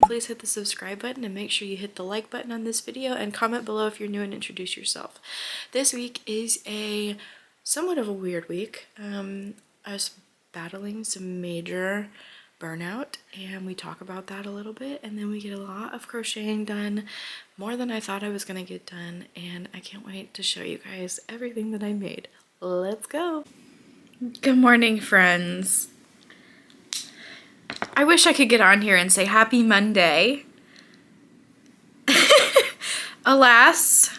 Please hit the subscribe button and make sure you hit the like button on this video and comment below if you're new and introduce yourself. This week is a somewhat of a weird week. I was battling some major burnout and we talk about that a little bit, and then we get a lot of crocheting done, more than I thought I was gonna get done, and I can't wait to show you guys everything that I made. Let's go. Good morning, friends. I wish I could get on here and say happy Monday. Alas,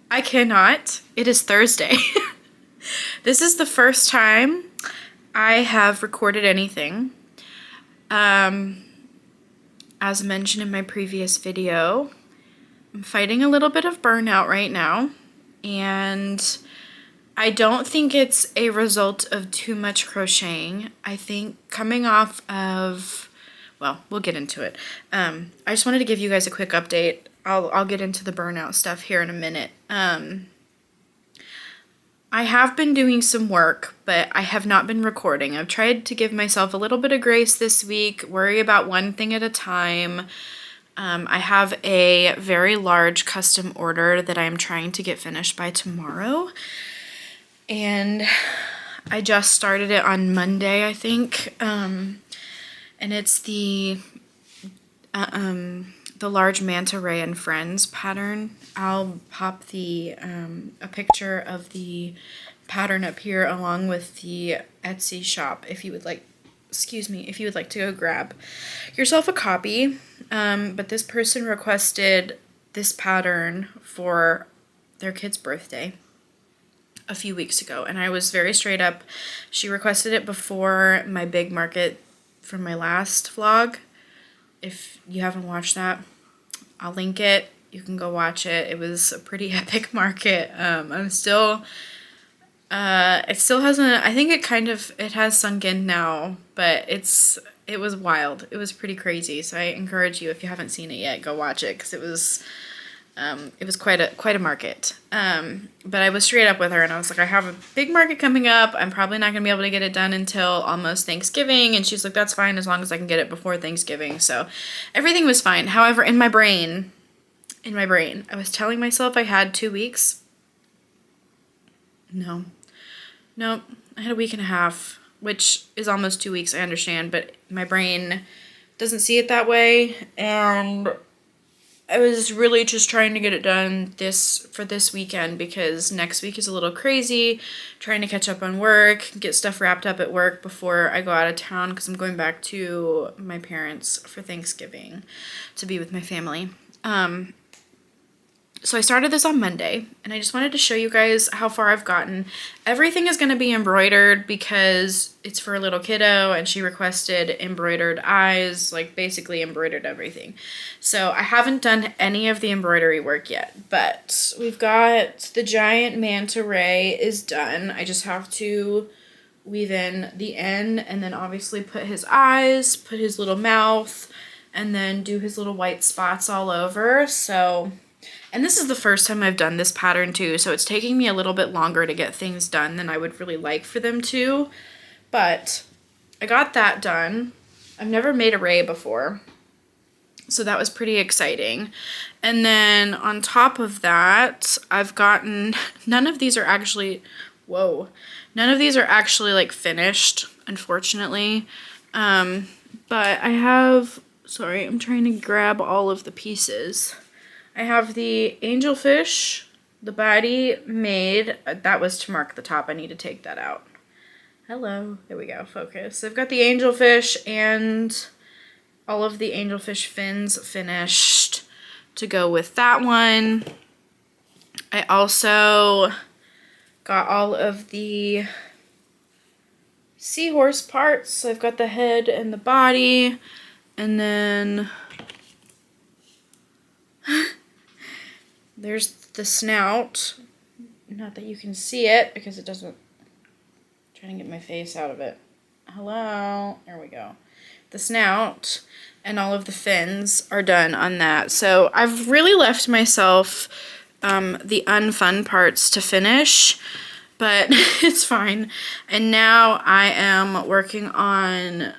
I cannot. It is Thursday. This is the first time I have recorded anything. As mentioned in my previous video, I'm fighting a little bit of burnout right now, and I don't think it's a result of too much crocheting. I think coming off of, well, we'll get into it. I just wanted to give you guys a quick update. I'll get into the burnout stuff here in a minute. I have been doing some work, but I have not been recording. I've tried to give myself a little bit of grace this week, worry about one thing at a time. I have a very large custom order that I'm trying to get finished by tomorrow. And I just started it on Monday, I think, and it's the large manta ray and friends pattern. I'll pop a picture of the pattern up here along with the Etsy shop if you would like, if you would like to go grab yourself a copy. But this person requested this pattern for their kid's birthday a few weeks ago, and I was very straight up. She requested it before my big market from my last vlog. If you haven't watched that, I'll link it. You can go watch it. It was a pretty epic market. It still hasn't, I think it has sunk in now, but it was wild. It was pretty crazy. So I encourage you, if you haven't seen it yet, go watch it, because it was quite a market. But I was straight up with her and I was like, I have a big market coming up. I'm probably not gonna be able to get it done until almost Thanksgiving. And she's like, that's fine as long as I can get it before Thanksgiving. So everything was fine. However, in my brain, I was telling myself I had 2 weeks. No, I had a week and a half, which is almost 2 weeks, I understand, but my brain doesn't see it that way. And I was really just trying to get it done for this weekend, because next week is a little crazy, trying to catch up on work, get stuff wrapped up at work before I go out of town, because I'm going back to my parents for Thanksgiving to be with my family. So I started this on Monday, and I just wanted to show you guys how far I've gotten. Everything is going to be embroidered because it's for a little kiddo, and she requested embroidered eyes, like basically embroidered everything. So I haven't done any of the embroidery work yet, but we've got the giant manta ray is done. I just have to weave in the end, and then obviously put his eyes, put his little mouth, and then do his little white spots all over. So, and this is the first time I've done this pattern too, so it's taking me a little bit longer to get things done than I would really like for them to, but I got that done. I've never made a ray before, so that was pretty exciting. And then on top of that, I've gotten, none of these are actually like finished, unfortunately, but I have, sorry, I'm trying to grab all of the pieces. I have the angelfish, the body made. That was to mark the top. I need to take that out. Hello. There we go. Focus. I've got the angelfish and all of the angelfish fins finished to go with that one. I also got all of the seahorse parts. So I've got the head and the body, and then there's the snout. Not that you can see it because it doesn't. I'm trying to get my face out of it. Hello. There we go. The snout and all of the fins are done on that. So I've really left myself the unfun parts to finish, but it's fine. And now I am working on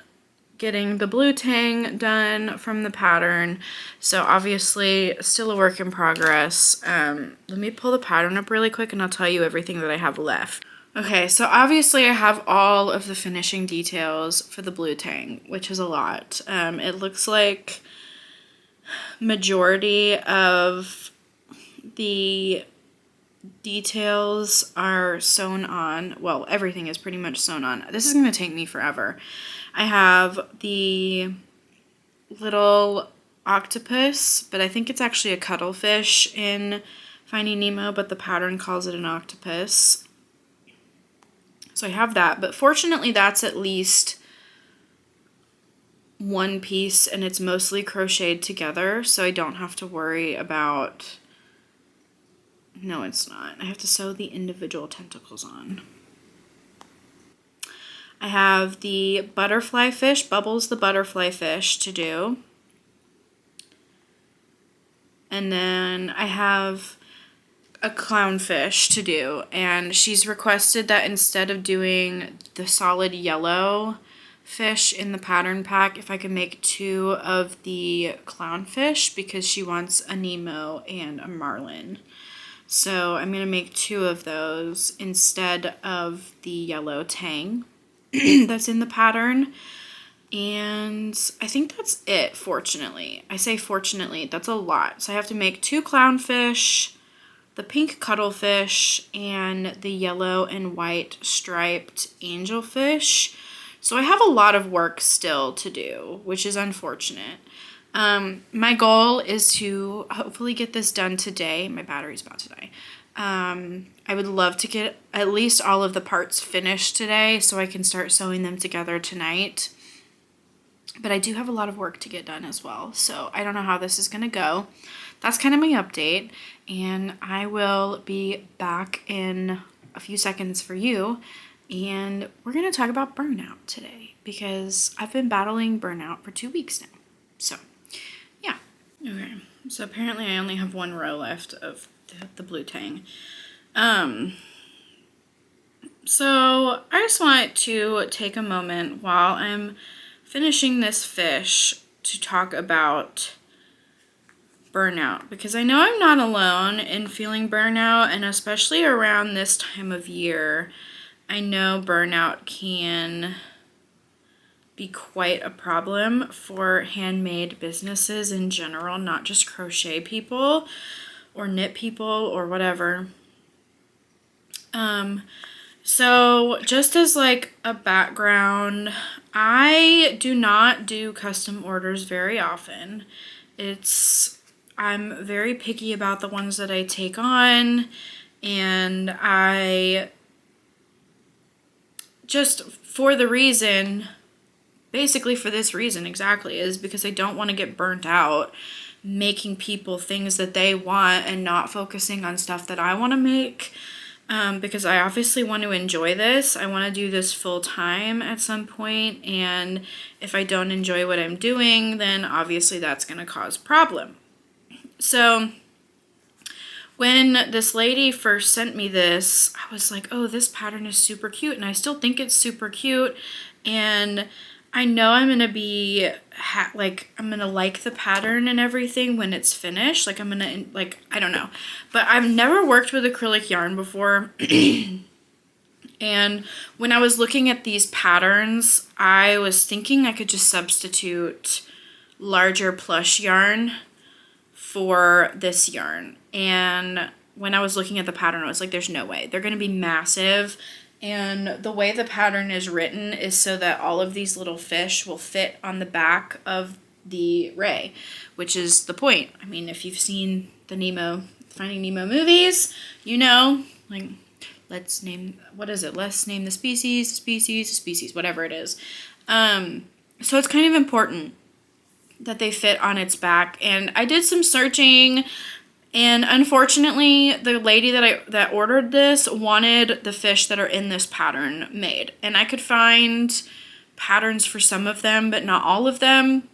getting the blue tang done from the pattern. So obviously still a work in progress. Let me pull the pattern up really quick and I'll tell you everything that I have left. Okay, so obviously I have all of the finishing details for the blue tang, which is a lot. It looks like majority of the details are sewn on. Well, everything is pretty much sewn on. This is going to take me forever. I have the little octopus, but I think it's actually a cuttlefish in Finding Nemo, but the pattern calls it an octopus. So I have that, but fortunately that's at least one piece and it's mostly crocheted together, so I don't have to worry about... No, it's not. I have to sew the individual tentacles on. I have the butterfly fish, Bubbles the butterfly fish to do. And then I have a clownfish to do, and she's requested that instead of doing the solid yellow fish in the pattern pack, if I could make 2 of the clownfish because she wants a Nemo and a Marlin. So I'm going to make 2 of those instead of the yellow tang that's in the pattern. And I think that's it, fortunately. I say fortunately, that's a lot. So I have to make 2 clownfish, the pink cuttlefish, and the yellow and white striped angelfish. So I have a lot of work still to do, which is unfortunate. My goal is to hopefully get this done today. My battery's about to die. I would love to get at least all of the parts finished today so I can start sewing them together tonight. But I do have a lot of work to get done as well, so I don't know how this is going to go. That's kind of my update, and I will be back in a few seconds for you, and we're going to talk about burnout today because I've been battling burnout for 2 weeks now. So, yeah. Okay, so apparently I only have 1 row left of the blue tang. So I just want to take a moment while I'm finishing this fish to talk about burnout, because I know I'm not alone in feeling burnout, and especially around this time of year, I know burnout can be quite a problem for handmade businesses in general, not just crochet people or knit people or whatever. So just as like a background, I do not do custom orders very often. I'm very picky about the ones that I take on, and I just basically for this reason exactly, is because I don't want to get burnt out making people things that they want and not focusing on stuff that I want to make. Because I obviously want to enjoy this. I want to do this full time at some point, and if I don't enjoy what I'm doing, then obviously that's going to cause problem. So when this lady first sent me this, I was like, oh, this pattern is super cute, and I still think it's super cute, and I know I'm going to be, I'm going to like the pattern and everything when it's finished. Like, I'm going to, I don't know. But I've never worked with acrylic yarn before. And when I was looking at these patterns, I was thinking I could just substitute larger plush yarn for this yarn. And when I was looking at the pattern, I was like, there's no way. They're going to be massive. And the way the pattern is written is so that all of these little fish will fit on the back of the ray, which is the point. I mean, if you've seen the Finding Nemo movies, you know, like, let's name the species, whatever it is. So it's kind of important that they fit on its back. And I did some searching, and unfortunately, the lady that ordered this wanted the fish that are in this pattern made. And I could find patterns for some of them, but not all of them.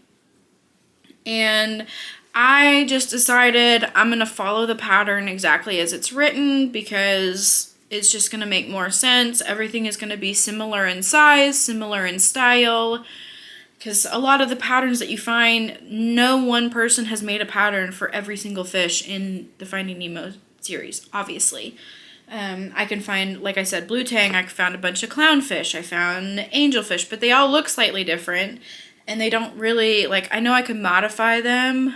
And I just decided I'm going to follow the pattern exactly as it's written, because it's just going to make more sense. Everything is going to be similar in size, similar in style. because a lot of the patterns that you find, no one person has made a pattern for every single fish in the Finding Nemo series, obviously. I can find, like I said, blue tang. I found a bunch of clownfish. I found angelfish, but they all look slightly different, and they don't really, like, I know I could modify them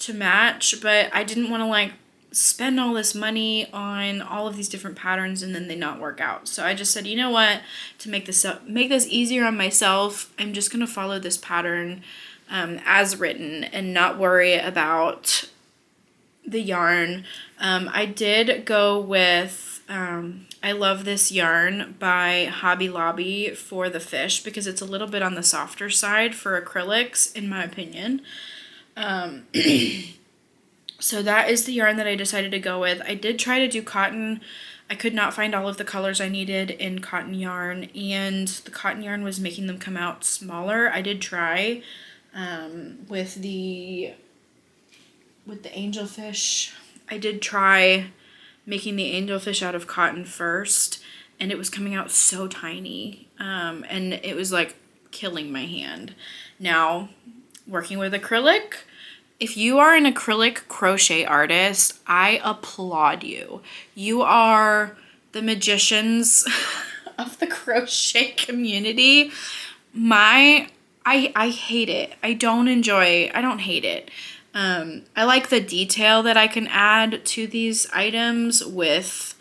to match, but I didn't want to, like, spend all this money on all of these different patterns and then they not work out. So I just said, you know what, to make this easier on myself, I'm just going to follow this pattern as written and not worry about the yarn. I did go with, I love this yarn by Hobby Lobby for the fish because it's a little bit on the softer side for acrylics, in my opinion. So that is the yarn that I decided to go with. I did try to do cotton. I could not find all of the colors I needed in cotton yarn, and the cotton yarn was making them come out smaller. I did try with the angelfish. I did try making the angelfish out of cotton first, and it was coming out so tiny, and it was like killing my hand. Now, working with acrylic, if you are an acrylic crochet artist, I applaud you. You are the magicians of the crochet community. I hate it. I don't hate it. I like the detail that I can add to these items with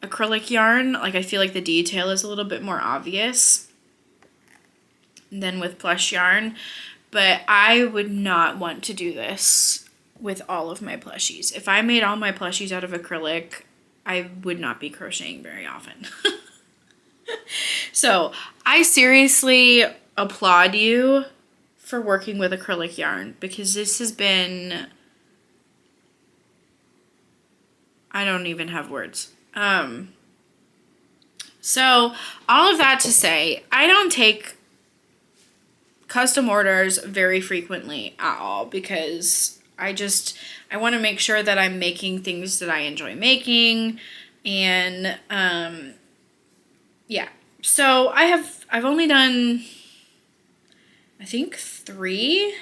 acrylic yarn. Like, I feel like the detail is a little bit more obvious than with plush yarn. But I would not want to do this with all of my plushies. If I made all my plushies out of acrylic, I would not be crocheting very often. So I seriously applaud you for working with acrylic yarn, because this has been, I don't even have words. So all of that to say, I don't take custom orders very frequently at all, because I want to make sure that I'm making things that I enjoy making. And yeah, so I've only done, I think, 3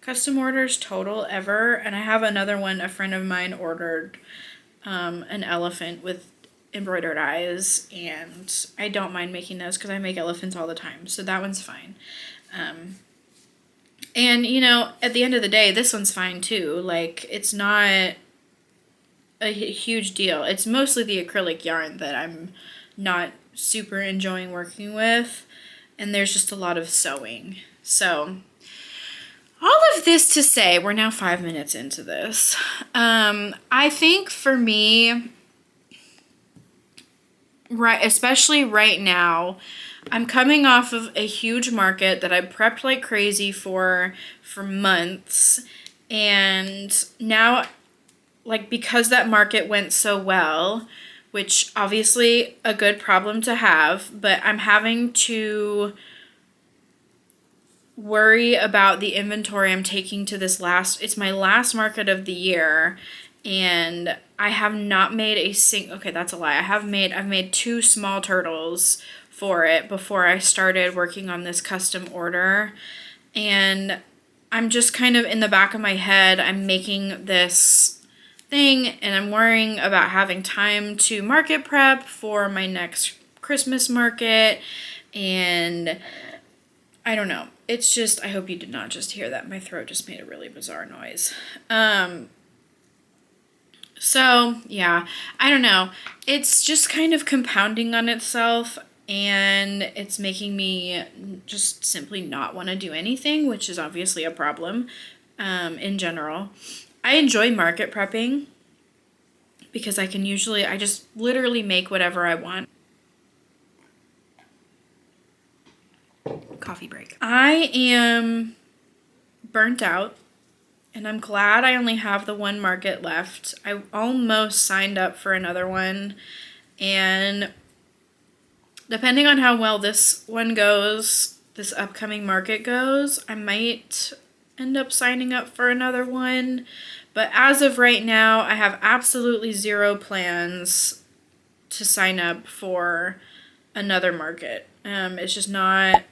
custom orders total ever, and I have another one. A friend of mine ordered an elephant with embroidered eyes, and I don't mind making those because I make elephants all the time, so that one's fine. And you know, at the end of the day, this one's fine too. Like, it's not a huge deal. It's mostly the acrylic yarn that I'm not super enjoying working with, and there's just a lot of sewing. So all of this to say, we're now 5 minutes into this. I think for me, right, especially right now, I'm coming off of a huge market that I prepped like crazy for months, and now, like, because that market went so well, which obviously a good problem to have, but I'm having to worry about the inventory I'm taking to this it's my last market of the year, and I have not made okay, that's a lie. I've made 2 small turtles for it before I started working on this custom order, and I'm just kind of in the back of my head, I'm making this thing, and I'm worrying about having time to market prep for my next Christmas market, and I don't know. It's just, I hope you did not just hear that. My throat just made a really bizarre noise. So yeah, I don't know. It's just kind of compounding on itself, and it's making me just simply not want to do anything, which is obviously a problem in general. I enjoy market prepping because I just literally make whatever I want. Coffee break. I am burnt out, and I'm glad I only have the one market left. I almost signed up for another one, and depending on how well this one goes, this upcoming market goes, I might end up signing up for another one. But as of right now, I have absolutely 0 plans to sign up for another market. It's just not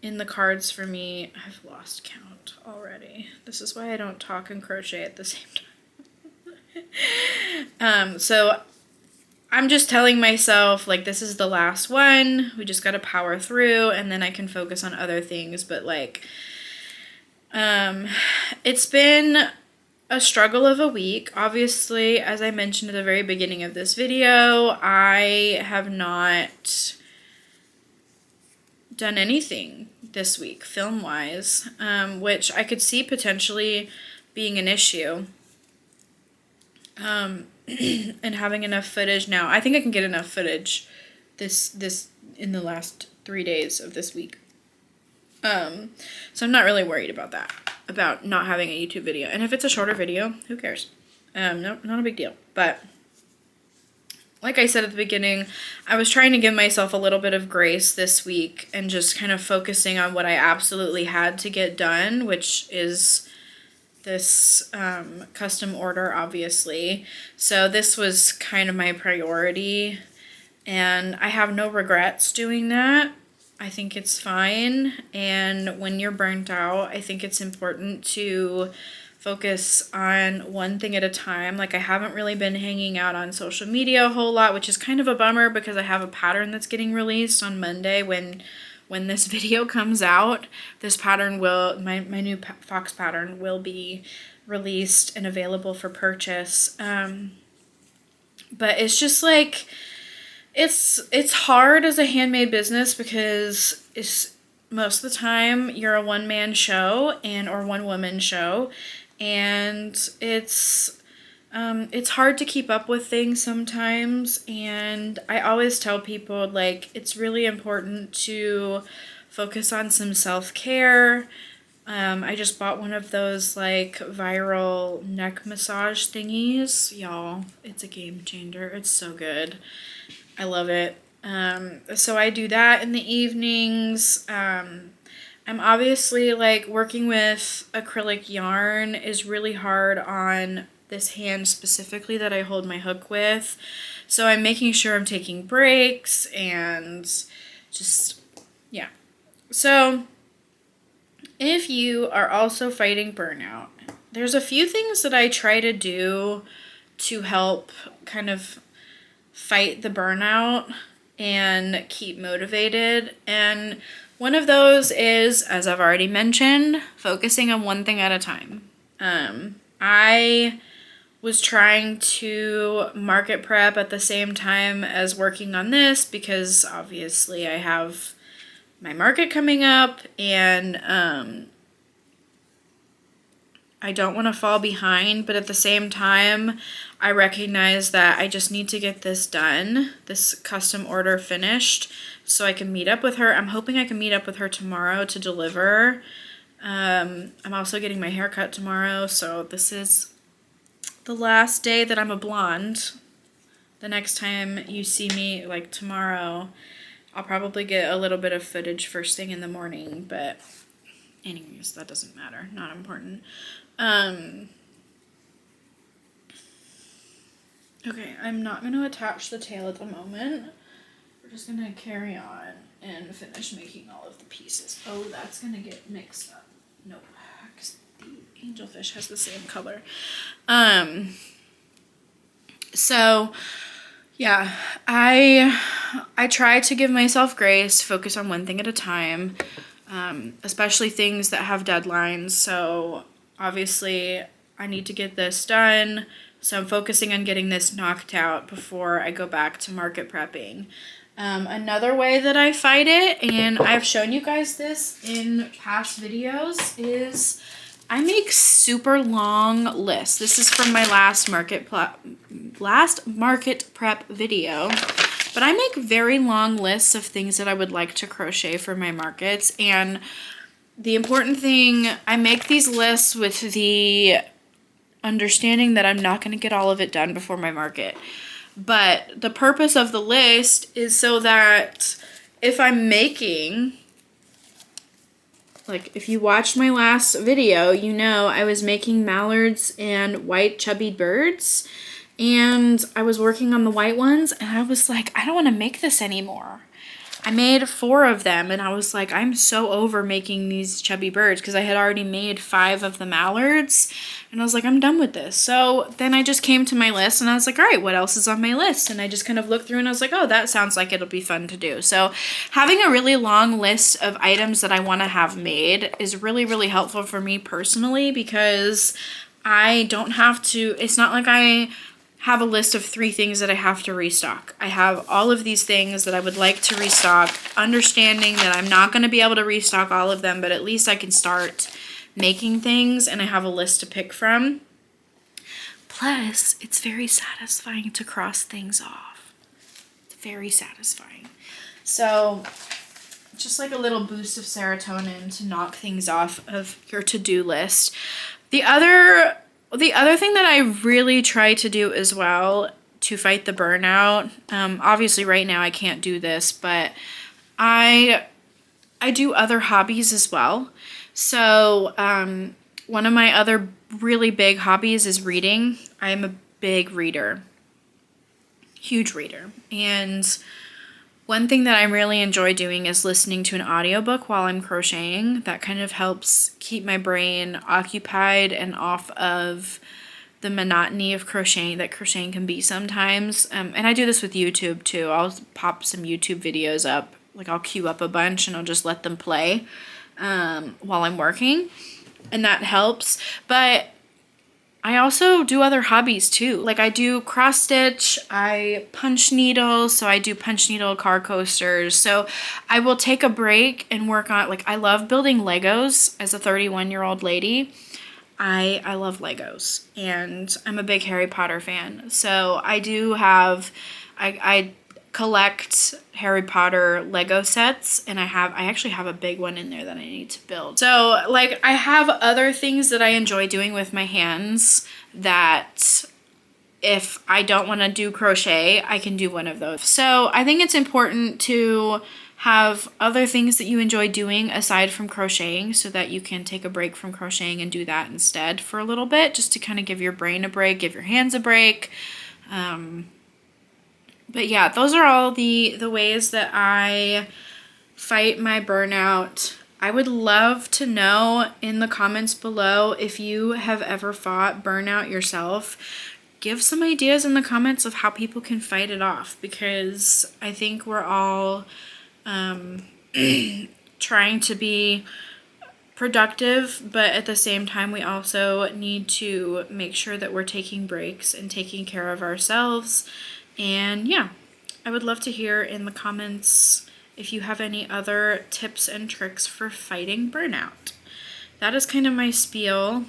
in the cards for me. I've lost count already. This is why I don't talk and crochet at the same time. So I'm just telling myself, like, this is the last one. We just got to power through, and then I can focus on other things. But, like, it's been a struggle of a week. Obviously, as I mentioned at the very beginning of this video, I have not done anything this week film-wise, which I could see potentially being an issue. And having enough footage now. I think I can get enough footage this in the last 3 days of this week. So I'm not really worried about that, about not having a YouTube video. And if it's a shorter video, who cares? No, not a big deal. But like I said at the beginning, I was trying to give myself a little bit of grace this week and just kind of focusing on what I absolutely had to get done, which is this custom order, obviously. So this was kind of my priority, and I have no regrets doing that. I think it's fine, and when you're burnt out, I think it's important to focus on one thing at a time. Like, I haven't really been hanging out on social media a whole lot, which is kind of a bummer because I have a pattern that's getting released on Monday when this video comes out. This pattern will, my new fox pattern will be released and available for purchase. But it's just like, it's hard as a handmade business because it's most of the time you're a one-man show or one-woman show, and it's hard to keep up with things sometimes. And I always tell people, like, it's really important to focus on some self-care. I just bought one of those, like, viral neck massage thingies. Y'all, it's a game changer. It's so good. I love it. So I do that in the evenings. I'm obviously, like, working with acrylic yarn is really hard on this hand specifically that I hold my hook with. So I'm making sure I'm taking breaks and just, yeah. So if you are also fighting burnout, there's a few things that I try to do to help kind of fight the burnout and keep motivated. And one of those is, as I've already mentioned, focusing on one thing at a time. I was trying to market prep at the same time as working on this because obviously I have my market coming up, and I don't want to fall behind, but at the same time, I recognize that I just need to get this done, this custom order finished, so I can meet up with her. I'm hoping I can meet up with her tomorrow to deliver. I'm also getting my hair cut tomorrow, so this is the last day that I'm a blonde. The next time you see me, like tomorrow, I'll probably get a little bit of footage first thing in the morning, but anyways, that doesn't matter, not important. Okay, I'm not going to attach the tail at the moment. We're just going to carry on and finish making all of the pieces. Oh, that's going to get mixed up. Nope, because the angelfish has the same color. So yeah, I try to give myself grace, focus on one thing at a time, especially things that have deadlines. So obviously I need to get this done, so I'm focusing on getting this knocked out before I go back to market prepping. Another way that I fight it, and I've shown you guys this in past videos, is I make super long lists. This is from my last market prep video, but I make very long lists of things that I would like to crochet for my markets. And the important thing, I make these lists with the understanding that I'm not going to get all of it done before my market. But the purpose of the list is so that if I'm making, like if you watched my last video, you know I was making mallards and white chubby birds, and I was working on the white ones, and I was like, I don't want to make this anymore. I made 4 of them, and I was like, I'm so over making these chubby birds, because I had already made 5 of the mallards, and I was like, I'm done with this. So then I just came to my list, and I was like, all right, what else is on my list? And I just kind of looked through, and I was like, oh, that sounds like it'll be fun to do. So having a really long list of items that I want to have made is really, really helpful for me personally, because I don't have to, it's not like I have a list of 3 things that I have to restock. I have all of these things that I would like to restock, understanding that I'm not going to be able to restock all of them, but at least I can start making things and I have a list to pick from. Plus, it's very satisfying to cross things off. It's very satisfying. So, just like a little boost of serotonin to knock things off of your to-do list. The other thing that I really try to do as well to fight the burnout, obviously right now I can't do this, but I do other hobbies as well. So one of my other really big hobbies is reading. I am a big reader, huge reader. And one thing that I really enjoy doing is listening to an audiobook while I'm crocheting. That kind of helps keep my brain occupied and off of the monotony of crocheting that crocheting can be sometimes. And I do this with YouTube too. I'll pop some YouTube videos up. Like I'll queue up a bunch and I'll just let them play while I'm working. And that helps. But I also do other hobbies too. Like I do cross stitch, I punch needles, so I do punch needle car coasters. So I will take a break and work on, like I love building Legos as a 31-year-old lady. I love Legos and I'm a big Harry Potter fan. So I do have, I collect Harry Potter Lego sets, and I actually have a big one in there that I need to build. So like I have other things that I enjoy doing with my hands that if I don't want to do crochet, I can do one of those. So I think it's important to have other things that you enjoy doing aside from crocheting so that you can take a break from crocheting and do that instead for a little bit, just to kind of give your brain a break, give your hands a break. But yeah, those are all the ways that I fight my burnout. I would love to know in the comments below if you have ever fought burnout yourself. Give some ideas in the comments of how people can fight it off, because I think we're all trying to be productive, but at the same time we also need to make sure that we're taking breaks and taking care of ourselves. And yeah, I would love to hear in the comments if you have any other tips and tricks for fighting burnout. That is kind of my spiel.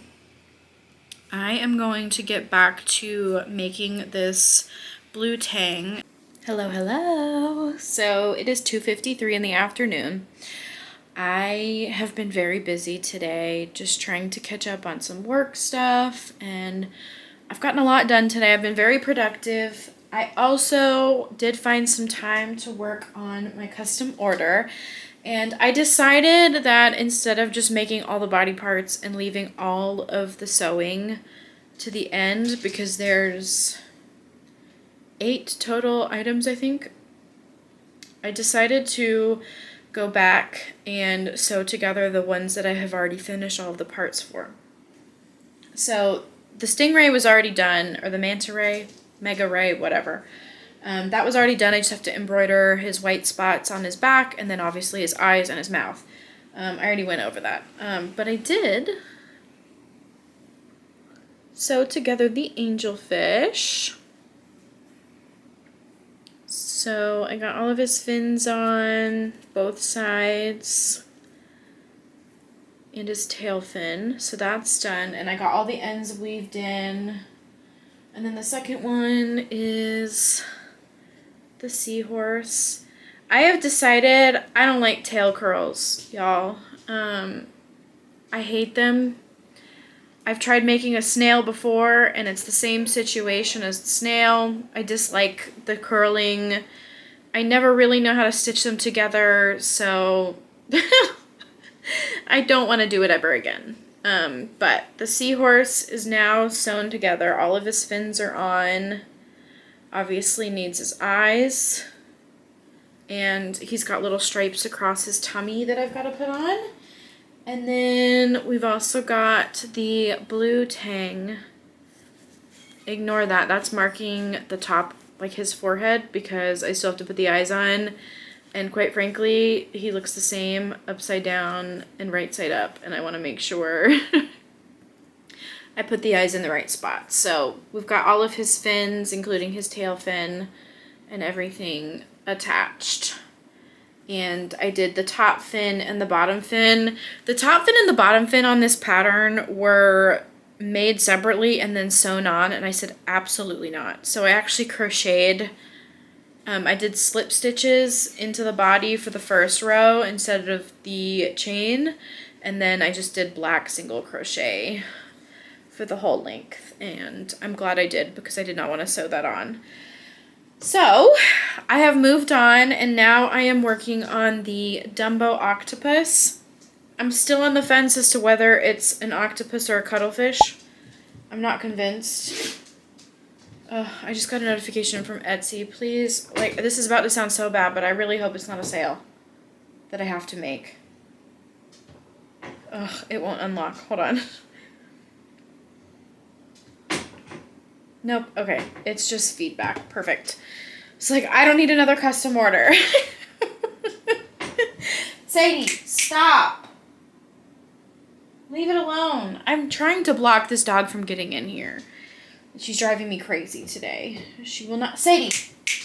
I am going to get back to making this blue tang. Hello, hello. So it is 2:53 in the afternoon. I have been very busy today, just trying to catch up on some work stuff, and I've gotten a lot done today. I've been very productive. I also did find some time to work on my custom order, and I decided that instead of just making all the body parts and leaving all of the sewing to the end, because there's 8 total items, I think, I decided to go back and sew together the ones that I have already finished all of the parts for. So the stingray was already done, or the manta ray, mega ray, whatever. That was already done. I just have to embroider his white spots on his back, and then obviously his eyes and his mouth. I already went over that. But I did sew together the angelfish. So I got all of his fins on both sides and his tail fin. So that's done. And I got all the ends weaved in. And then the second one is the seahorse. I have decided I don't like tail curls, y'all. I hate them. I've tried making a snail before, and it's the same situation as the snail. I dislike the curling. I never really know how to stitch them together, so I don't want to do it ever again. But the seahorse is now sewn together. All of his fins are on. Obviously needs his eyes. And he's got little stripes across his tummy that I've got to put on. And then we've also got the blue tang. Ignore that. That's marking the top, like his forehead, because I still have to put the eyes on. And quite frankly, he looks the same upside down and right side up. And I want to make sure I put the eyes in the right spot. So we've got all of his fins, including his tail fin and everything attached. And I did the top fin and the bottom fin. The top fin and the bottom fin on this pattern were made separately and then sewn on, and I said absolutely not. So I actually crocheted. I did slip stitches into the body for the first row instead of the chain, and then I just did black single crochet for the whole length, and I'm glad I did because I did not want to sew that on. So I have moved on, and now I am working on the Dumbo octopus. I'm still on the fence as to whether it's an octopus or a cuttlefish. I'm not convinced. I just got a notification from Etsy. Please, like, this is about to sound so bad, but I really hope it's not a sale that I have to make. It won't unlock. Hold on. Nope. Okay. It's just feedback. Perfect. It's like, I don't need another custom order. Sadie, stop. Leave it alone. I'm trying to block this dog from getting in here. She's driving me crazy today. She will not. Sadie,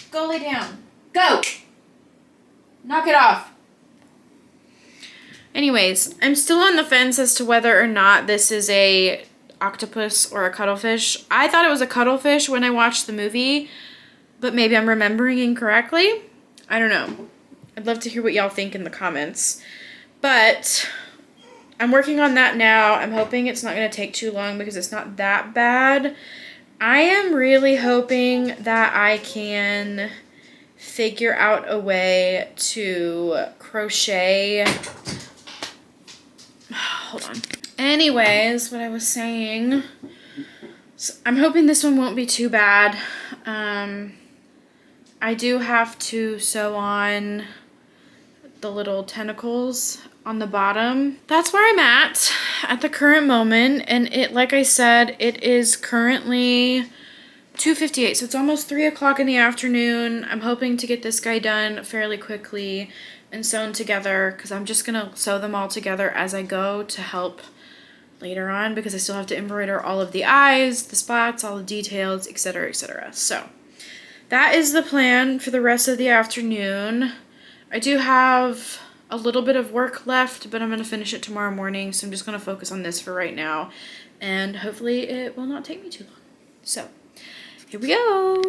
go lay down. Go. Knock it off. Anyways, I'm still on the fence as to whether or not this is a octopus or a cuttlefish. I thought it was a cuttlefish when I watched the movie, but maybe I'm remembering incorrectly. I don't know. I'd love to hear what y'all think in the comments. But I'm working on that now. I'm hoping it's not going to take too long because it's not that bad. I am really hoping that I can figure out a way to crochet. Hold on. Anyways, what I was saying, so I'm hoping this one won't be too bad. I do have to sew on the little tentacles on the bottom. That's where I'm at the current moment, and it, like I said, it is currently 2:58, so it's almost 3 o'clock in the afternoon. I'm hoping to get this guy done fairly quickly and sewn together, because I'm just gonna sew them all together as I go to help later on, because I still have to embroider all of the eyes, the spots, all the details, etc., etc. So that is the plan for the rest of the afternoon. I do have a little bit of work left, but I'm going to finish it tomorrow morning, so I'm just going to focus on this for right now, and hopefully it will not take me too long. So here we go.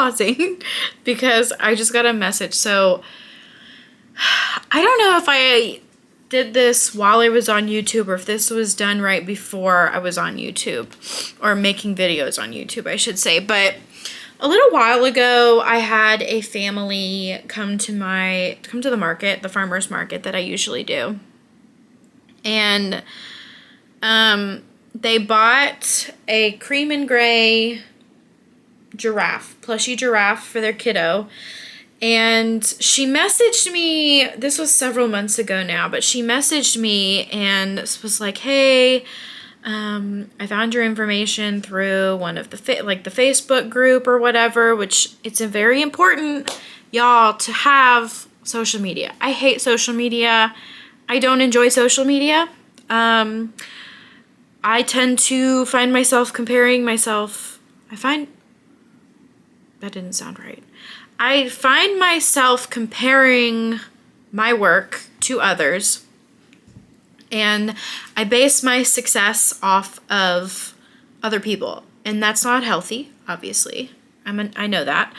pausing because I just got a message. So I don't know if I did this while I was on YouTube or if this was done right before I was on YouTube, or making videos on YouTube, I should say. But a little while ago, I had a family come to the market, the farmer's market that I usually do. And they bought a cream and gray plushie giraffe for their kiddo. And she messaged me, this was several months ago now, but she messaged me and was like, hey, I found your information through one of the Facebook group or whatever, which it's a very important, y'all, to have social media. I hate social media. I don't enjoy social media. I tend to find myself comparing myself. That didn't sound right. I find myself comparing my work to others, and I base my success off of other people, and that's not healthy, obviously. I know that.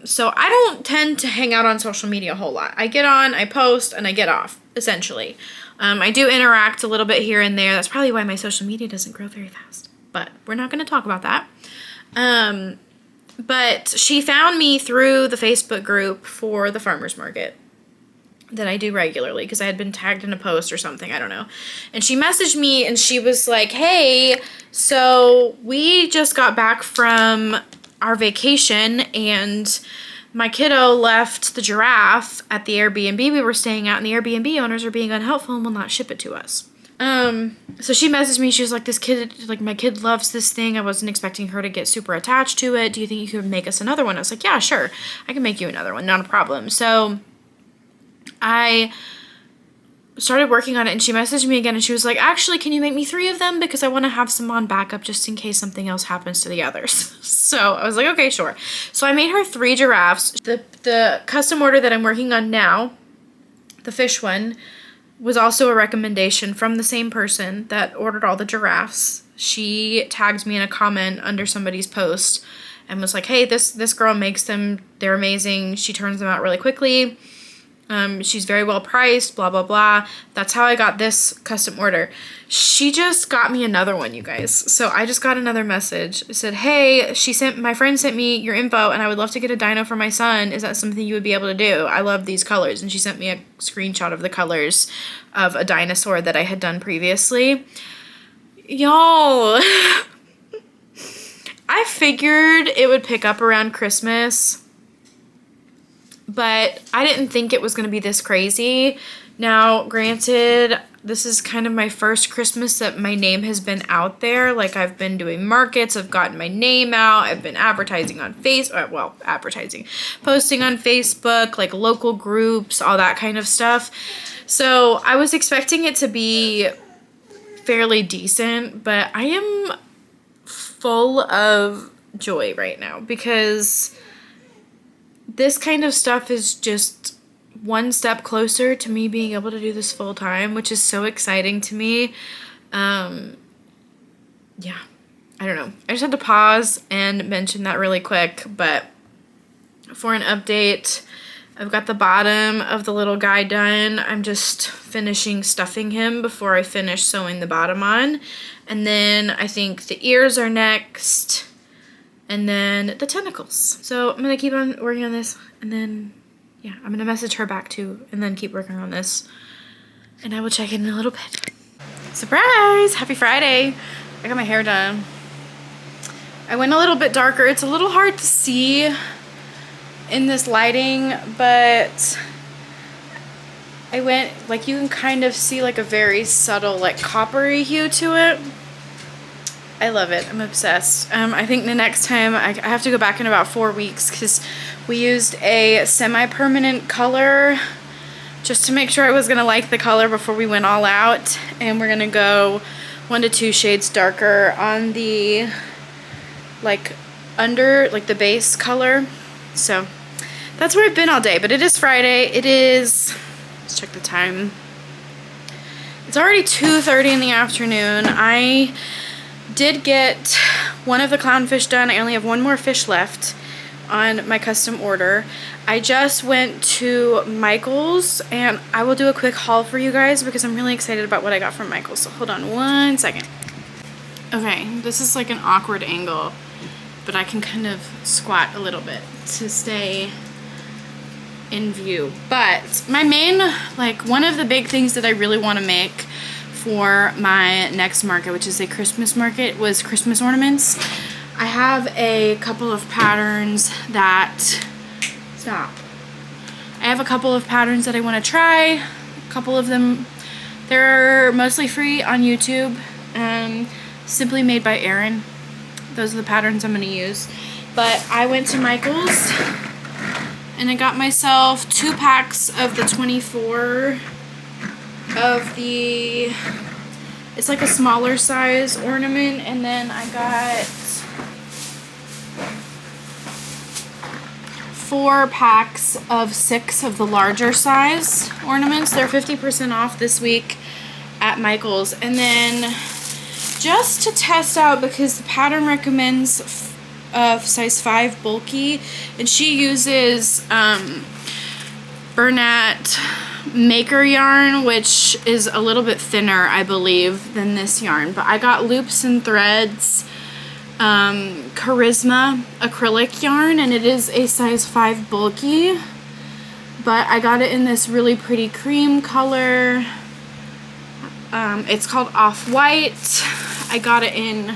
So I don't tend to hang out on social media a whole lot. I get on, I post, and I get off, essentially. I do interact a little bit here and there. That's probably why my social media doesn't grow very fast, but we're not going to talk about that. But she found me through the Facebook group for the farmer's market that I do regularly because I had been tagged in a post or something, I don't know. And she messaged me and she was like, hey, so we just got back from our vacation and my kiddo left the giraffe at the Airbnb we were staying at, and the Airbnb owners are being unhelpful and will not ship it to us. So she messaged me, she was like, my kid loves this thing. I wasn't expecting her to get super attached to it. Do you think you could make us another one? I was like, yeah, sure. I can make you another one. Not a problem. So I started working on it, and she messaged me again, and she was like, actually, can you make me 3 of them? Because I want to have some on backup just in case something else happens to the others. So I was like, okay, sure. So I made her 3 giraffes. The custom order that I'm working on now, the fish one, was also a recommendation from the same person that ordered all the giraffes. She tagged me in a comment under somebody's post and was like, hey, this girl makes them. They're amazing. She turns them out really quickly. She's very well priced, blah, blah, blah. That's how I got this custom order. She just got me another one, you guys. So I just got another message. It said, hey, my friend sent me your info and I would love to get a dino for my son. Is that something you would be able to do? I love these colors. And she sent me a screenshot of the colors of a dinosaur that I had done previously. Y'all, I figured it would pick up around Christmas, but I didn't think it was going to be this crazy. Now, granted, this is kind of my first Christmas that my name has been out there. Like, I've been doing markets, I've gotten my name out, I've been advertising on posting on Facebook, like local groups, all that kind of stuff. So I was expecting it to be fairly decent, but I am full of joy right now because this kind of stuff is just one step closer to me being able to do this full time, which is so exciting to me. Yeah, I don't know. I just had to pause and mention that really quick, but for an update, I've got the bottom of the little guy done. I'm just finishing stuffing him before I finish sewing the bottom on. And then I think the ears are next. And then the tentacles. So I'm going to keep on working on this. And then, yeah, I'm going to message her back too. And then keep working on this. And I will check in a little bit. Surprise! Happy Friday. I got my hair done. I went a little bit darker. It's a little hard to see in this lighting, but I went, like, you can kind of see like a very subtle, like, coppery hue to it. I love it. I'm obsessed. I think the next time I have to go back in about 4 weeks because we used a semi-permanent color just to make sure I was going to like the color before we went all out. And we're going to go 1 to 2 shades darker on the, like, under, like, the base color. So that's where I've been all day. But it is Friday. It is, let's check the time. It's already 2:30 in the afternoon. I did get one of the clownfish done. I only have one more fish left. on my custom order. I just went to Michael's, and I will do a quick haul for you guys because I'm really excited about what I got from Michael's. So hold on one second. Okay, this is like an awkward angle, but I can kind of squat a little bit to stay in view. But my main, like one of the big things that I really want to make for my next market, which is a Christmas market, was Christmas ornaments. I have a couple of patterns that, I have a couple of patterns that I want to try. A couple of them, they're mostly free on YouTube, simply made by Erin. Those are the patterns I'm going to use. But I went to Michael's and I got myself 2 packs of the 24 of the, it's like a smaller size ornament, and then I got 4 packs of 6 of the larger size ornaments. They're 50% off this week at Michael's. And then just to test out, because the pattern recommends size 5 bulky, and she uses Burnout Maker yarn, which is a little bit thinner, I believe, than this yarn. But I got Loops and Threads Charisma acrylic yarn, and it is a size 5 bulky, but I got it in this really pretty cream color. It's called Off-White. I got it in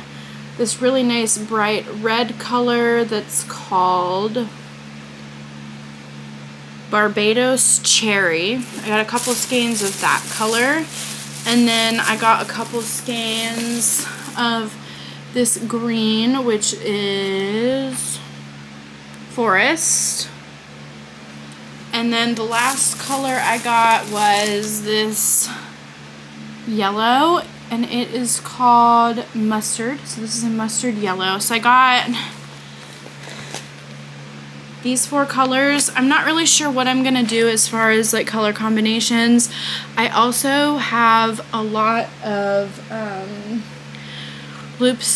this really nice bright red color that's called Barbados Cherry. I got a couple skeins of that color, and then I got a couple skeins of this green, which is Forest. And then the last color I got was this yellow, and it is called Mustard. So this is a mustard yellow. So I got these 4 colors. I'm not really sure what I'm gonna do as far as like color combinations. I also have a lot of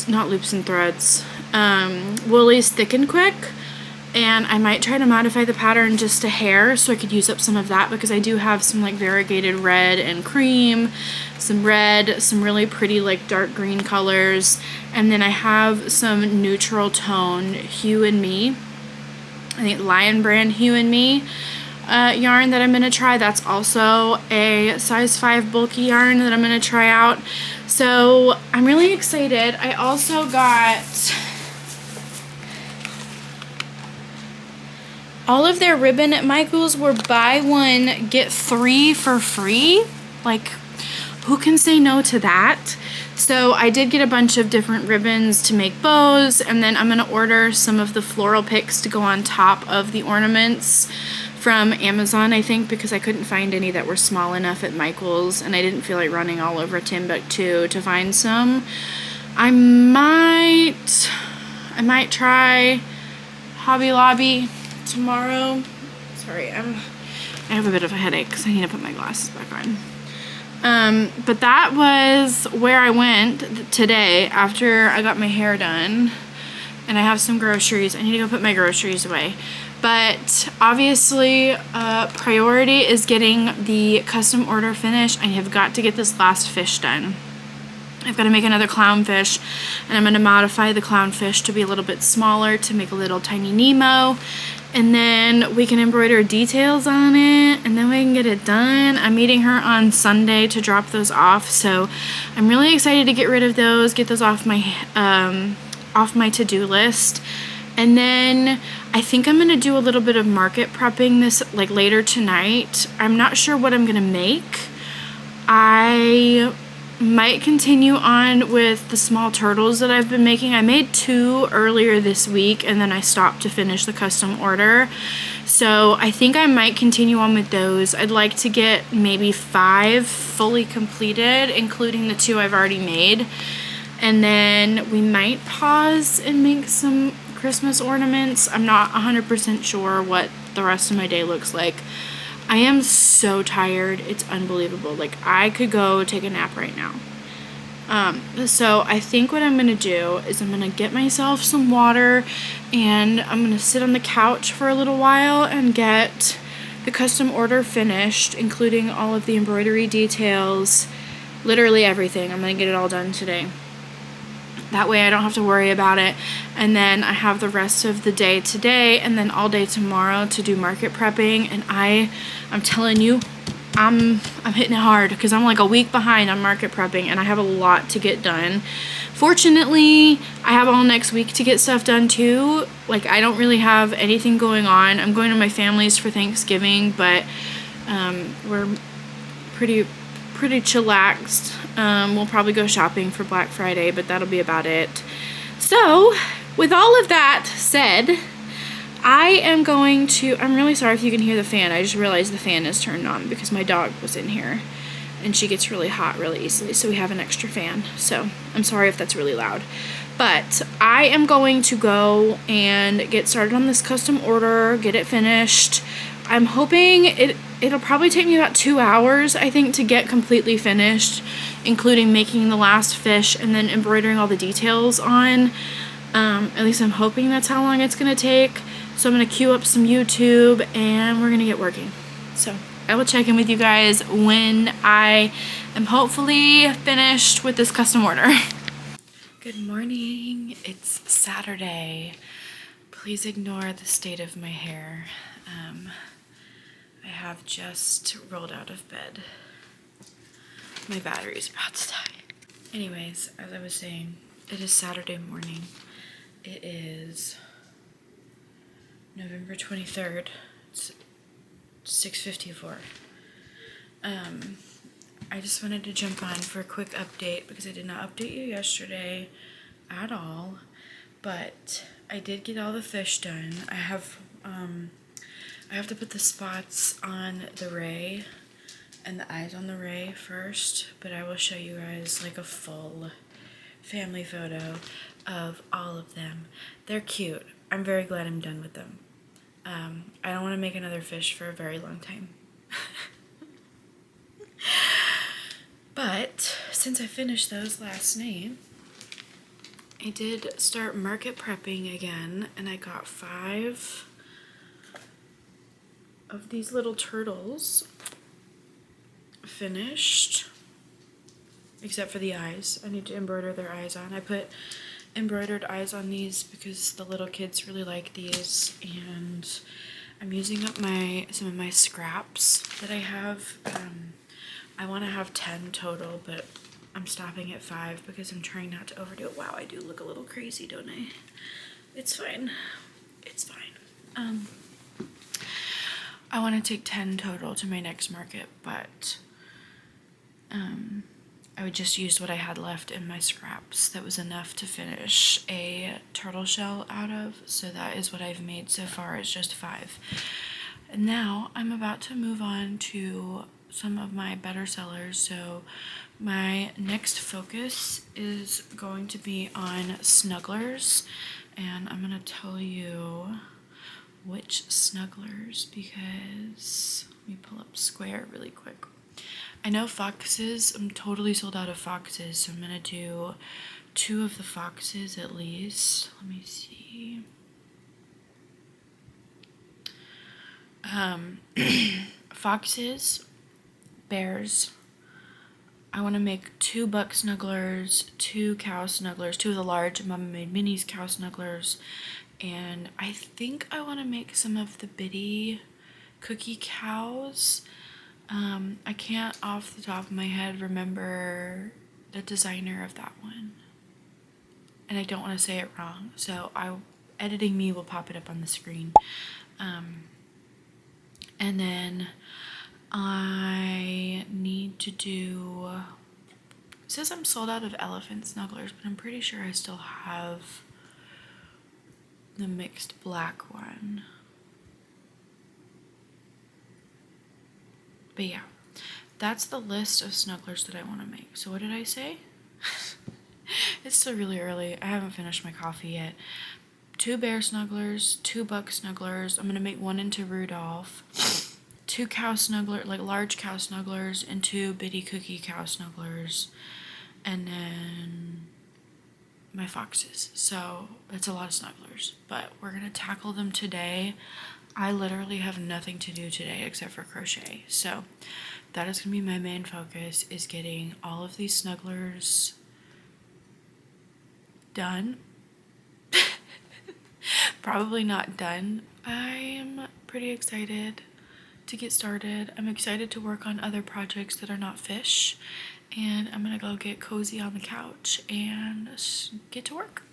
not loops and threads, Woolies Thick and Quick, and I might try to modify the pattern just a hair so I could use up some of that, because I do have some like variegated red and cream, some red, some really pretty like dark green colors, and then I have some neutral tone Hue and Me, I think Lion Brand Hue and Me yarn that I'm going to try. That's also a size 5 bulky yarn that I'm going to try out. So I'm really excited. I also got all of their ribbon at Michael's were buy 1 get 3 for free. Like, who can say no to that? So I did get a bunch of different ribbons to make bows, and then I'm going to order some of the floral picks to go on top of the ornaments from Amazon, I think, because I couldn't find any that were small enough at Michael's, and I didn't feel like running all over Timbuktu to find some. I might try Hobby Lobby tomorrow. Sorry, I have a bit of a headache because I need to put my glasses back on. But that was where I went today after I got my hair done, and I have some groceries. I need to go put my groceries away. But obviously, priority is getting the custom order finished. I have got to get this last fish done. I've got to make another clownfish, and I'm going to modify the clownfish to be a little bit smaller to make a little tiny Nemo, and then we can embroider details on it, and then we can get it done. I'm meeting her on Sunday to drop those off, so I'm really excited to get rid of those, get those off my to-do list. And then I think I'm going to do a little bit of market prepping this like later tonight. I'm not sure what I'm going to make. I might continue on with the small turtles that I've been making. I made 2 earlier this week, and then I stopped to finish the custom order. So I think I might continue on with those. I'd like to get maybe 5 fully completed, including the 2 I've already made. And then we might pause and make some Christmas ornaments. I'm not 100% sure what the rest of my day looks like. I am so tired. It's unbelievable. Like, I could go take a nap right now. So I think what I'm gonna do is I'm gonna get myself some water and I'm gonna sit on the couch for a little while and get the custom order finished, including all of the embroidery details, literally everything. I'm gonna get it all done today. That way I don't have to worry about it. And then I have the rest of the day today and then all day tomorrow to do market prepping. And I'm telling you, I'm hitting it hard because I'm like a week behind on market prepping and I have a lot to get done. Fortunately, I have all next week to get stuff done too. Like, I don't really have anything going on. I'm going to my family's for Thanksgiving, but we're pretty chillaxed. We'll probably go shopping for Black Friday, but that'll be about it. So, with all of that said, I'm really sorry if you can hear the fan. I just realized the fan is turned on because my dog was in here and she gets really hot really easily, so we have an extra fan. So I'm sorry if that's really loud. But I am going to go and get started on this custom order, get it finished. I'm hoping it'll probably take me about 2 hours, I think, to get completely finished, including making the last fish and then embroidering all the details on. At least I'm hoping that's how long it's gonna take. So I'm gonna queue up some YouTube and we're gonna get working. So I will check in with you guys when I am hopefully finished with this custom order. Good morning. It's Saturday. Please ignore the state of my hair. I have just rolled out of bed. My battery's about to die. Anyways, as I was saying, it is Saturday morning. It is November 23rd. It's 6:54. I just wanted to jump on for a quick update because I did not update you yesterday at all, but I did get all the fish done. I have to put the spots on the ray and the eyes on the ray first, but I will show you guys like a full family photo of all of them. They're cute. I'm very glad I'm done with them. I don't want to make another fish for a very long time. But since I finished those last night, I did start market prepping again, and I got 5 of these little turtles finished, except for the eyes. I need to embroider their eyes on. I put embroidered eyes on these because the little kids really like these, and I'm using up some of my scraps that I have. I want to have 10 total, but I'm stopping at 5 because I'm trying not to overdo it. Wow, I do look a little crazy, don't I? It's fine. It's fine. I want to take 10 total to my next market, but I would just use what I had left in my scraps. That was enough to finish a turtle shell out of, so that is what I've made so far, is just 5. And now I'm about to move on to some of my better sellers. So my next focus is going to be on snugglers, and I'm going to tell you which snugglers because let me pull up Square really quick. I know foxes, I'm totally sold out of foxes, so I'm going to do 2 of the foxes at least. Let me see. Foxes, bears. I want to make 2 buck snugglers, 2 cow snugglers, 2 of the large Mama Made Minis cow snugglers, and I think I want to make some of the bitty cookie cows. I can't off the top of my head remember the designer of that one, and I don't want to say it wrong, so editing me will pop it up on the screen. And then I need to do, it says I'm sold out of elephant snugglers, but I'm pretty sure I still have the mixed black one. But yeah, that's the list of snugglers that I want to make. So what did I say? It's still really early. I haven't finished my coffee yet. 2 bear snugglers, 2 buck snugglers. I'm going to make 1 into Rudolph. 2 cow snugglers, like large cow snugglers, and 2 bitty cookie cow snugglers. and then my foxes. So that's a lot of snugglers, but we're gonna tackle them today. I literally have nothing to do today except for crochet. So that is gonna be my main focus, is getting all of these snugglers done. Probably not done. I'm pretty excited to get started. I'm excited to work on other projects that are not fish, and I'm gonna go get cozy on the couch and get to work.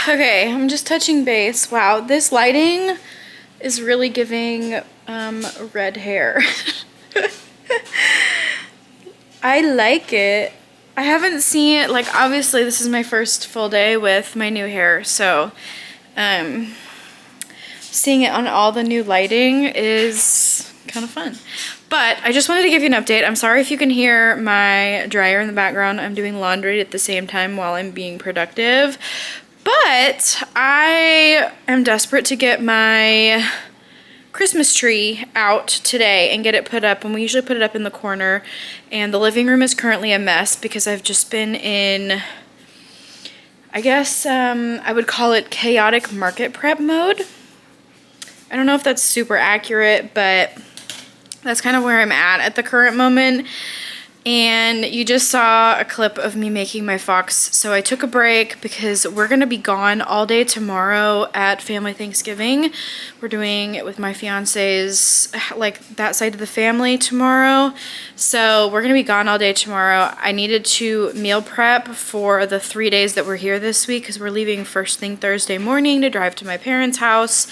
Okay, I'm just touching base. Wow, this lighting is really giving red hair. I like it. I haven't seen it, like, obviously this is my first full day with my new hair, so seeing it on all the new lighting is kind of fun. But I just wanted to give you an update. I'm sorry if you can hear my dryer in the background. I'm doing laundry at the same time while I'm being productive. But I am desperate to get my Christmas tree out today and get it put up, and we usually put it up in the corner, and the living room is currently a mess because I've just been in, I guess I would call it chaotic market prep mode. I don't know if that's super accurate, but that's kind of where I'm at the current moment. And you just saw a clip of me making my fox, so I took a break because we're gonna be gone all day tomorrow at family Thanksgiving. We're doing it with my fiance's, like, that side of the family tomorrow, so we're gonna be gone all day tomorrow. I needed to meal prep for the 3 days that we're here this week because we're leaving first thing Thursday morning to drive to my parents' house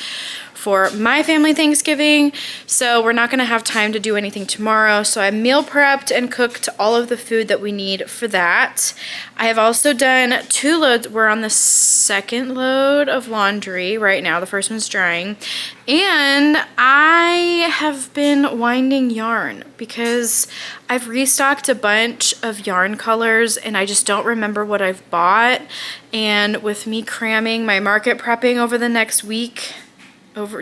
for my family Thanksgiving, so we're not gonna have time to do anything tomorrow. So I meal prepped and cooked all of the food that we need for that. I have also done 2 loads. We're on the 2nd load of laundry right now. The first one's drying. And I have been winding yarn because I've restocked a bunch of yarn colors and I just don't remember what I've bought. And with me cramming my market prepping over the next week,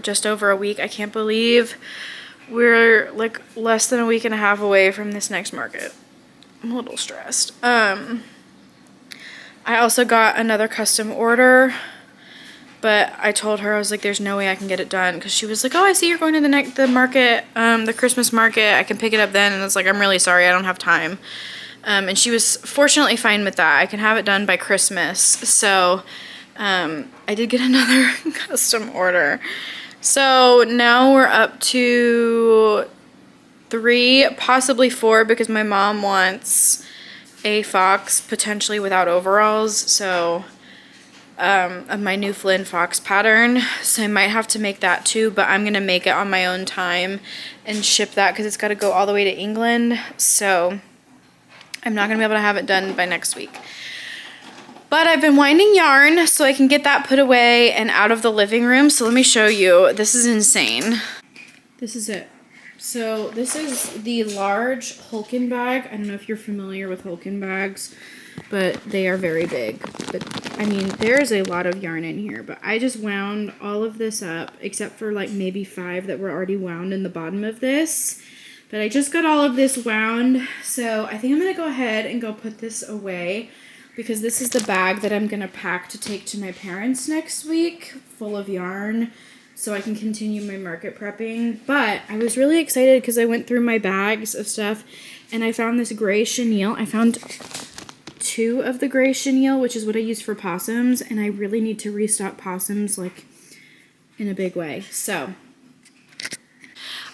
just over a week, I can't believe we're like less than a week and a half away from this next market. I'm a little stressed. I also got another custom order, but I told her, I was like, there's no way I can get it done, because she was like, oh, I see you're going to the market, the Christmas market, I can pick it up then. And it's like, I'm really sorry, I don't have time. And she was fortunately fine with that. I can have it done by Christmas. So I did get another custom order. So now we're up to 3, possibly 4, because my mom wants a fox potentially without overalls. So of my new Flynn fox pattern. So I might have to make that too, but I'm gonna make it on my own time and ship that because it's got to go all the way to England. So I'm not gonna be able to have it done by next week. But I've been winding yarn so I can get that put away and out of the living room. So let me show you. This is insane. This is it. So this is the large Hulken bag. I don't know if you're familiar with Hulken bags, but they are very big. But I mean, there's a lot of yarn in here, but I just wound all of this up except for like maybe 5 that were already wound in the bottom of this. But I just got all of this wound. So I think I'm gonna go ahead and go put this away, because this is the bag that I'm going to pack to take to my parents next week, full of yarn, so I can continue my market prepping. But I was really excited because I went through my bags of stuff and I found this gray chenille. I found 2 of the gray chenille, which is what I use for possums, and I really need to restock possums like in a big way. So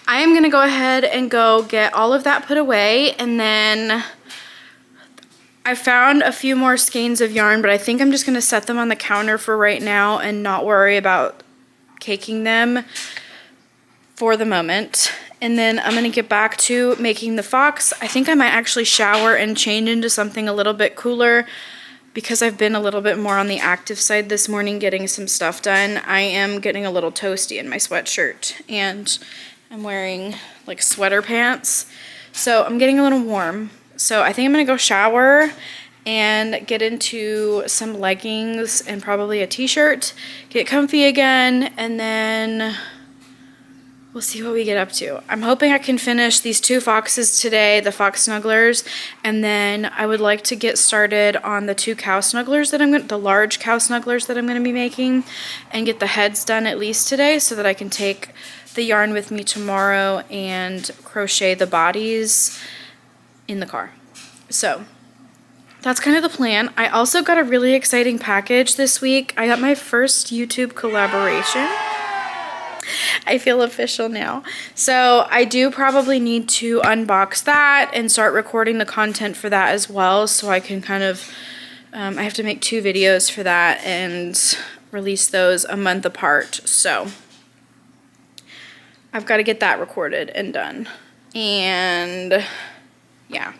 I am going to go ahead and go get all of that put away, and then I found a few more skeins of yarn, but I think I'm just going to set them on the counter for right now and not worry about caking them for the moment. And then I'm going to get back to making the fox. I think I might actually shower and change into something a little bit cooler because I've been a little bit more on the active side this morning getting some stuff done. I am getting a little toasty in my sweatshirt and I'm wearing like sweater pants. So I'm getting a little warm. So I think I'm gonna go shower and get into some leggings and probably a t-shirt, get comfy again, and then we'll see what we get up to. I'm hoping I can finish these 2 foxes today, the fox snugglers, and then I would like to get started on the 2 cow snugglers that the large cow snugglers that I'm gonna be making, and get the heads done at least today so that I can take the yarn with me tomorrow and crochet the bodies in the car. So that's kind of the plan. I also got a really exciting package this week. I got my first YouTube collaboration. I feel official now. So I do probably need to unbox that and start recording the content for that as well, so I can kind of I have to make 2 videos for that and release those a month apart. So I've got to get that recorded and done. And yeah,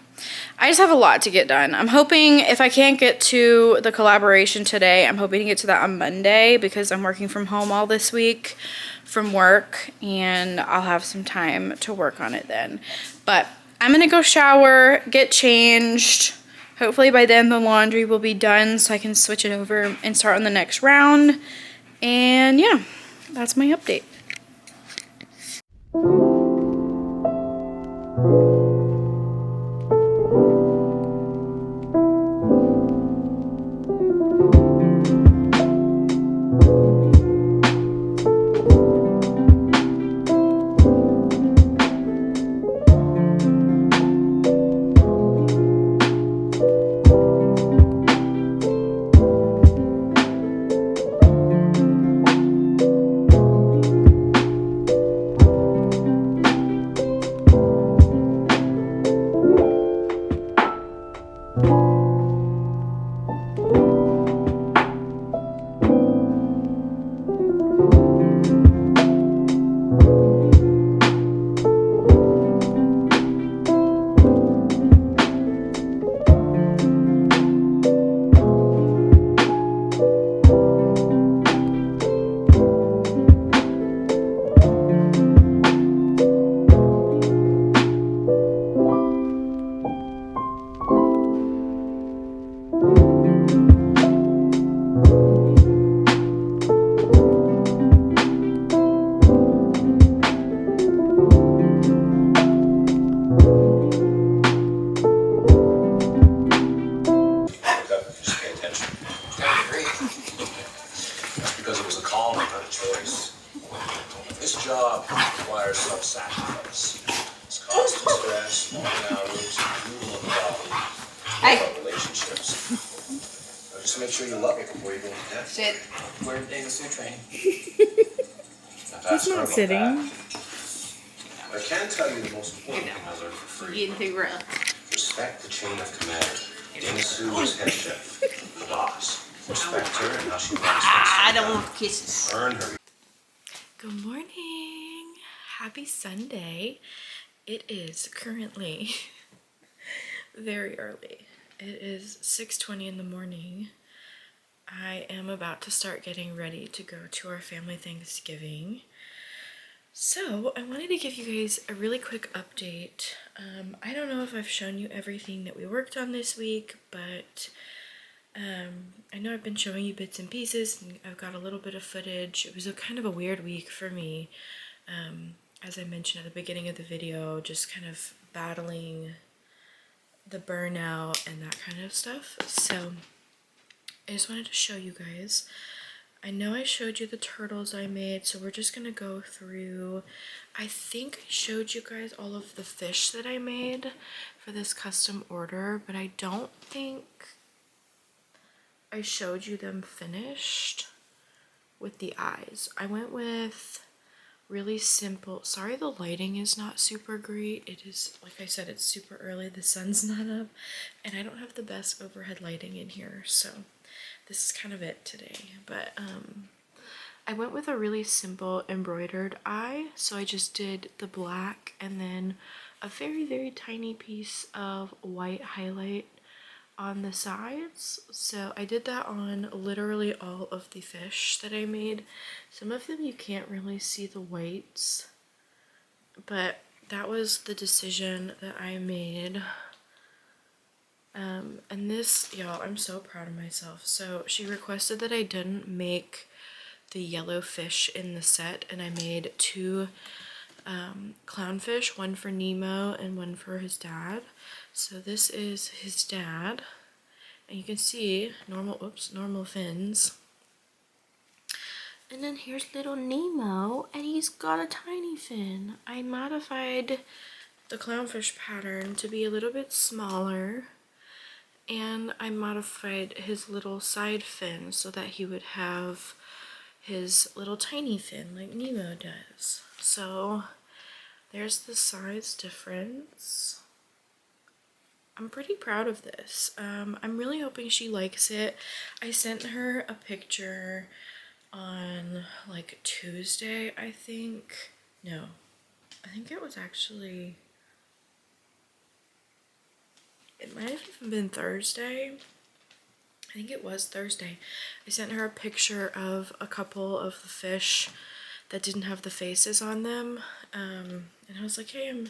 I just have a lot to get done. I'm hoping if I can't get to the collaboration today, I'm hoping to get to that on Monday because I'm working from home all this week from work and I'll have some time to work on it then. But I'm gonna go shower, get changed. Hopefully by then the laundry will be done so I can switch it over and start on the next round. And yeah, that's my update. Just make sure you love it before you go to bed. Sit. We're in suit training. He's not sitting. I can tell you the most important thing I learned for free. Getting too rough. Respect the chain of command. Dana Sue is head chef, the boss. Respect her and how she runs things. I don't want kisses. Earn her. Good morning. Happy Sunday. It is currently very early. It is 6:20 in the morning. I am about to start getting ready to go to our family Thanksgiving. So I wanted to give you guys a really quick update. I don't know if I've shown you everything that we worked on this week, but I know I've been showing you bits and pieces, and I've got a little bit of footage. It was a kind of a weird week for me. As I mentioned at the beginning of the video, just kind of battling the burnout and that kind of stuff. So I just wanted to show you guys. I know I showed you the turtles I made, so we're just gonna go through. I think I showed you guys all of the fish that I made for this custom order, but I don't think I showed you them finished with the eyes. I went with really simple. Sorry the lighting is not super great. It is, like I said, it's super early, the sun's not up, and I don't have the best overhead lighting in here, so this is kind of it today. But I went with a really simple embroidered eye, so I just did the black and then a very tiny piece of white highlight on the sides. So I did that on literally all of the fish that I made. Some of them you can't really see the whites, but that was the decision that I made. And this, y'all, I'm so proud of myself. So she requested that I didn't make the yellow fish in the set, and I made two clownfish, one for Nemo and one for his dad. So this is his dad, and you can see normal fins. And then here's little Nemo, and he's got a tiny fin. I modified the clownfish pattern to be a little bit smaller, and I modified his little side fin so that he would have his little tiny fin like Nemo does. So there's the size difference. I'm pretty proud of this. I'm really hoping she likes it. I sent her a picture on like Tuesday, I think. No, I think it was actually, it might have even been Thursday. I think it was Thursday. I sent her a picture of a couple of the fish that didn't have the faces on them. And I was like, hey,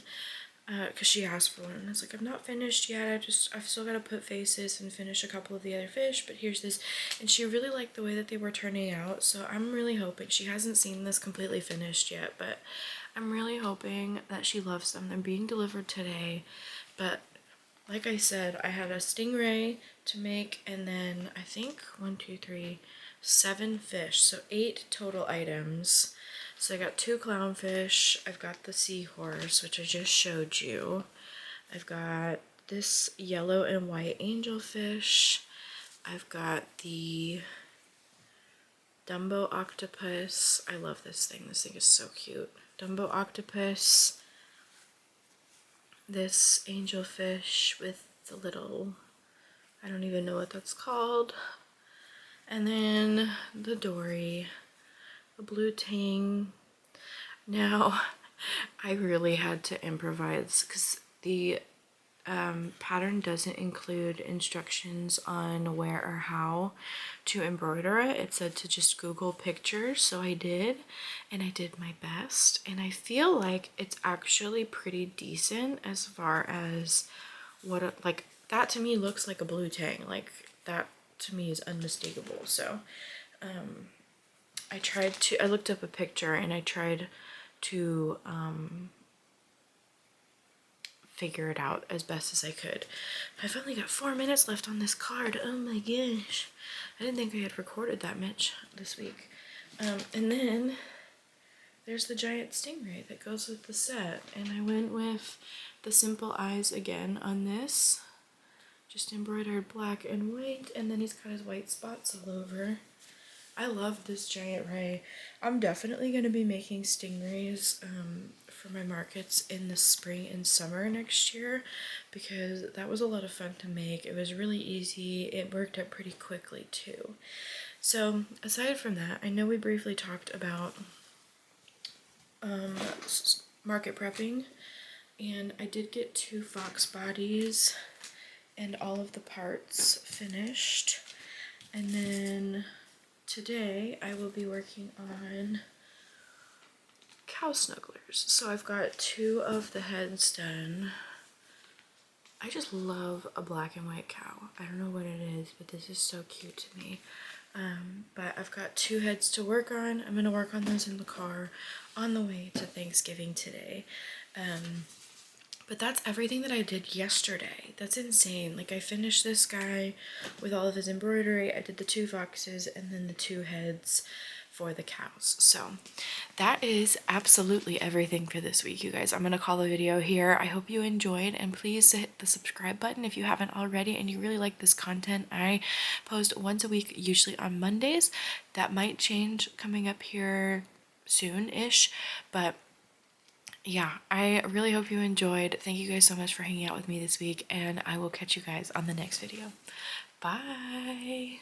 because she asked for one. And I was like, I'm not finished yet. I've still got to put faces and finish a couple of the other fish, but here's this. And she really liked the way that they were turning out. So I'm really hoping, she hasn't seen this completely finished yet, but I'm really hoping that she loves them. They're being delivered today, but like I said, I had a stingray to make, and then I think 7 fish, so 8 total items. So I got 2 clownfish, I've got the seahorse, which I just showed you. I've got this yellow and white angelfish. I've got the Dumbo octopus. I love this thing. This thing is so cute. Dumbo octopus. This angelfish with the little, I don't even know what that's called. And then the dory, the blue tang. Now, I really had to improvise because the pattern doesn't include instructions on where or how to embroider it. It said to just Google pictures, so I did, and I did my best, and I feel like it's actually pretty decent as far as what like that to me looks like a blue tang. Like that to me is unmistakable. So I looked up a picture and I tried to figure it out as best as I could. I've only got 4 minutes left on this card. Oh my gosh. I didn't think I had recorded that much this week. And then there's the giant stingray that goes with the set. And I went with the simple eyes again on this. Just embroidered black and white. And then he's got his white spots all over. I love this giant ray. I'm definitely going to be making stingrays for my markets in the spring and summer next year because that was a lot of fun to make. It was really easy. It worked out pretty quickly too. So aside from that, I know we briefly talked about market prepping, and I did get 2 fox bodies and all of the parts finished. And then today I will be working on cow snugglers. So I've got 2 of the heads done. I just love a black and white cow. I don't know what it is, but this is so cute to me. But I've got 2 heads to work on. I'm gonna work on those in the car on the way to Thanksgiving today. But that's everything that I did yesterday. That's insane. Like, I finished this guy with all of his embroidery. I did the 2 foxes and then the 2 heads for the cows. So that is absolutely everything for this week, you guys. I'm gonna call the video here. I hope you enjoyed, and please hit the subscribe button if you haven't already and you really like this content. I post once a week, usually on Mondays. That might change coming up here soon-ish, but yeah, I really hope you enjoyed. Thank you guys so much for hanging out with me this week, and I will catch you guys on the next video. Bye.